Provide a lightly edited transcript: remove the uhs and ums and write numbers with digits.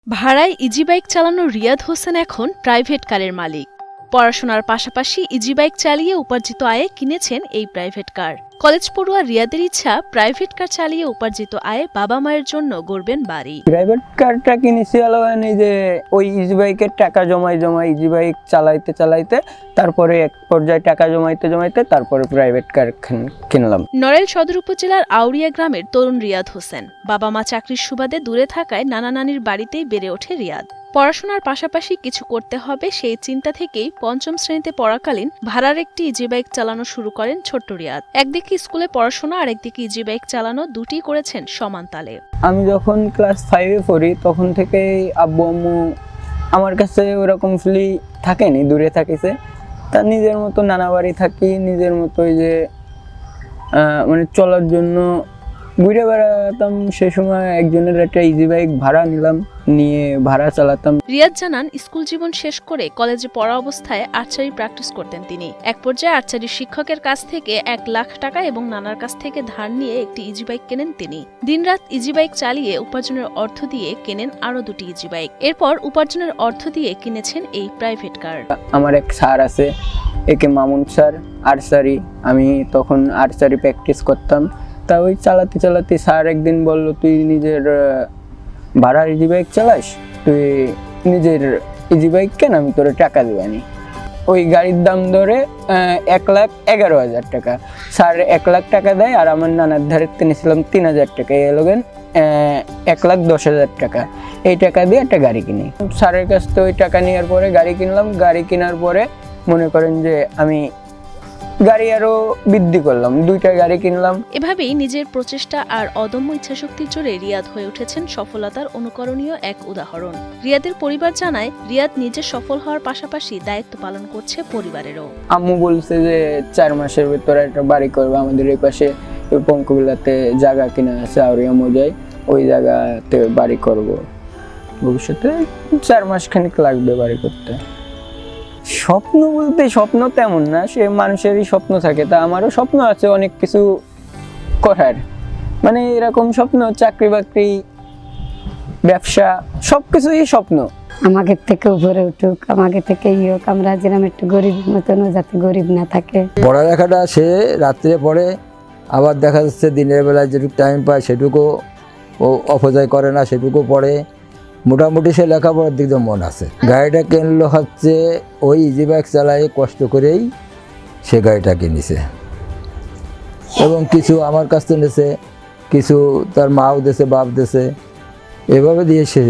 ভাড়ায় easy bike চালানো রিয়াদ হোসেন এখন প্রাইভেট কারের মালিক। পড়াশোনার পাশাপাশি ইজি বাইক চালিয়ে উপার্জিত আয়ে কিনেছেন এই প্রাইভেট কার। কলেজ পড়ুয়া রিয়াদের ইচ্ছা, প্রাইভেট কার চালিয়ে উপার্জিত আয়ে বাবা মায়ের জন্য গড়বেন বাড়ি। প্রাইভেট কারটা কিনেছি হলো যে ওই ইজি বাইকের টাকা জমাই ইজি বাইক চালাইতে চালাইতে তারপরে এক পর্যায়ে টাকা জমাইতে তারপরে প্রাইভেট কার কিনলাম। নড়াইল সদর উপজেলার আউরিয়া গ্রামের তরুণ রিয়াদ হোসেন বাবা মা চাকরির সুবাদে দূরে থাকায় নানা নানির বাড়িতেই বেড়ে ওঠে রিয়াদ। পড়াশোনার পাশাপাশি কিছু করতে হবে সেই চিন্তা থেকেই পঞ্চম শ্রেণীতে পড়াকালীন ভাড়ার একটি ইজি বাইক চালানো শুরু করেন ছোট্ট রিয়াদ। একদিকে স্কুলে পড়াশোনা আর একদিকে ইজি বাইক চালানো, দুটি করেছেন সমান তালে। আমি যখন ক্লাস 5-এ পড়ি তখন থেকেই আব্বু আম্মু আমার কাছে ওরকম ফ্রি থাকেনি, দূরে থাকিছে। তা নিজের মতো নানা বাড়ি থাকি, নিজের মতো যে মানে চলার জন্য ঘুরে বেড়াতাম। সে সময় একজনের একটা ইজি বাইক ভাড়া নিলাম, নিয়ে ভাড়া চালাতাম। রিয়াদ জানান, স্কুল জীবন শেষ করে কলেজে পড়া অবস্থায় আর্চারি প্র্যাকটিস করতেন তিনি। এক পর্যায়ে আর্চারি শিক্ষকের কাছ থেকে 1 লাখ টাকা এবং নানার কাছ থেকে ধার নিয়ে একটি ইজি বাইক কেনেন তিনি। দিনরাত ইজি বাইক চালিয়ে উপার্জনের অর্থ দিয়ে কেনেন আরো 2টি ইজি বাইক। এরপর উপার্জনের অর্থ দিয়ে কিনেছেন এই প্রাইভেট কার। আমার এক স্যার আছে, একে মামুন স্যার, আর্চারি। আমি তখন আর্চারি প্র্যাকটিস করতাম। তা ওই চালাতে চালাতে স্যার একদিন বলল, তুই নিজের ভাড়ার ইজি বাইক চালাস, তুই নিজের ইজি বাইক কেন, আমি তোরে টাকা দিবানি। ওই গাড়ির দাম ধরে 1,11,000 টাকা। স্যার 1 লাখ টাকা দেয় আর আমার নানার ধারে কিনেছিলাম 3,000 টাকা। এই লগেন 1,10,000 টাকা। এই টাকা দিয়ে একটা গাড়ি কিনি। স্যারের কাছ থেকে ওই টাকা নেওয়ার পরে গাড়ি কিনলাম। গাড়ি কেনার পরে মনে করেন যে আমি গাড়ি আরো বৃদ্ধি করলাম, 2টা গাড়ি কিনলাম। এভাবেই নিজের প্রচেষ্টা আর অদম্য ইচ্ছাশক্তির জোরে রিয়াদ হয়ে উঠেছেন সফলতার অনুকরণীয় এক উদাহরণ। রিয়াদের পরিবার জানায়, রিয়াদ নিজে সফল হওয়ার পাশাপাশি দায়িত্ব পালন করছে পরিবারেরও। আম্মু বলছে যে 4 মাসের ভিতরে একটা বাড়ি করবে আমাদের এই পাশে পঙ্কবিলাতে জায়গা কিনা আছে, আউরিয়া মজায়, ওই জায়গাতে বাড়ি করব। ভবিষ্যতে 4 মাস খানিক লাগবে বাড়ি করতে। স্বপ্ন বলতে স্বপ্ন তেমন না, সে মানুষেরই স্বপ্ন থাকে। তা আমারও স্বপ্ন আছে অনেক কিছু করার, মানে এরকম স্বপ্ন, চাকরি বাকরি, ব্যবসা, সবকিছুই স্বপ্ন। আমাকে থেকে উপরে উঠুক, আমাকে থেকে হোক, আমরা যেরকম একটু গরিব মতন, যাতে গরিব না থাকে। পড়ালেখাটা সে রাত্রে পড়ে, আবার দেখা যাচ্ছে দিনের বেলায় যেটুকু টাইম পায় সেটুকু ও অপচয় করে না, সেটুকু পড়ে। মোটামুটি সে লেখাপড়ার দিকে মন আছে। গাড়িটা কিনলো হচ্ছে ওই ইজি বাইক চালায় কষ্ট করেই সে গাড়িটা কিনেছে, এবং কিছু আমার কাছ থেকে নিয়েছে, কিছু তার মাও দিয়েছে, বাপ দিয়েছে, এভাবে দিয়ে সে